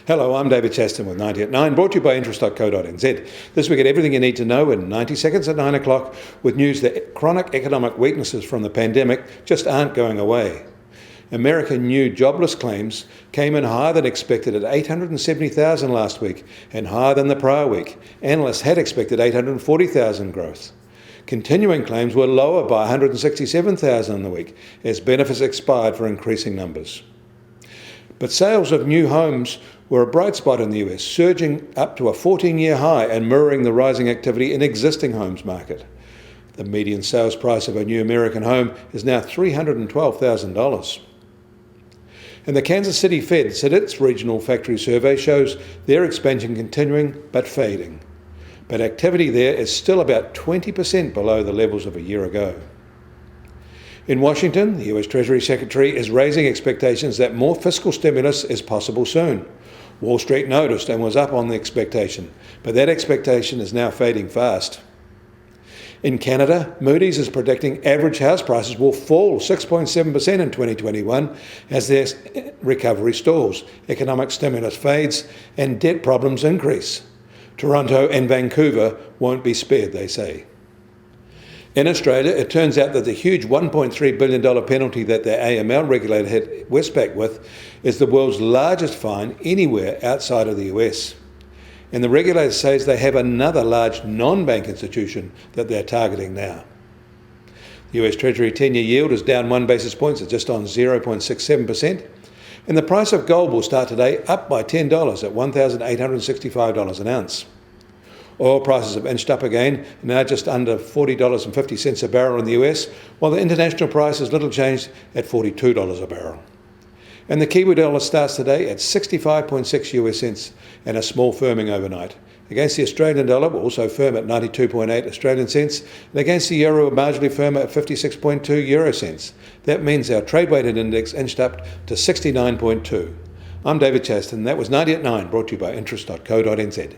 Hello, I'm David Chaston with 90 at 9, brought to you by interest.co.nz. This week, get everything you need to know in 90 seconds at 9 o'clock with news that chronic economic weaknesses from the pandemic just aren't going away. American new jobless claims came in higher than expected at 870,000 last week and higher than the prior week. Analysts had expected 840,000 growth. Continuing claims were lower by 167,000 in the week as benefits expired for increasing numbers. But sales of new homes were a bright spot in the US, surging up to a 14-year high and mirroring the rising activity in existing homes market. The median sales price of a new American home is now $312,000. And the Kansas City Fed said its regional factory survey shows their expansion continuing but fading. But activity there is still about 20% below the levels of a year ago. In Washington, the US Treasury Secretary is raising expectations that more fiscal stimulus is possible soon. Wall Street noticed and was up on the expectation, but that expectation is now fading fast. In Canada, Moody's is predicting average house prices will fall 6.7% in 2021 as their recovery stalls, economic stimulus fades, and debt problems increase. Toronto and Vancouver won't be spared, they say. In Australia, it turns out that the huge $1.3 billion penalty that the AML regulator hit Westpac with is the world's largest fine anywhere outside of the US. And the regulator says they have another large non-bank institution that they're targeting now. The US Treasury 10-year yield is down 1 basis point, it's just on 0.67%. And the price of gold will start today up by $10 at $1,865 an ounce. Oil prices have inched up again, now just under $40.50 a barrel in the US, while the international price is little changed at $42 a barrel. And the Kiwi dollar starts today at 65.6 US cents and a small firming overnight. Against the Australian dollar, we're also firm at 92.8 Australian cents, and against the euro, we're marginally firmer at 56.2 euro cents. That means our trade-weighted index inched up to 69.2. I'm David Chaston. That was 90 at 9, brought to you by interest.co.nz.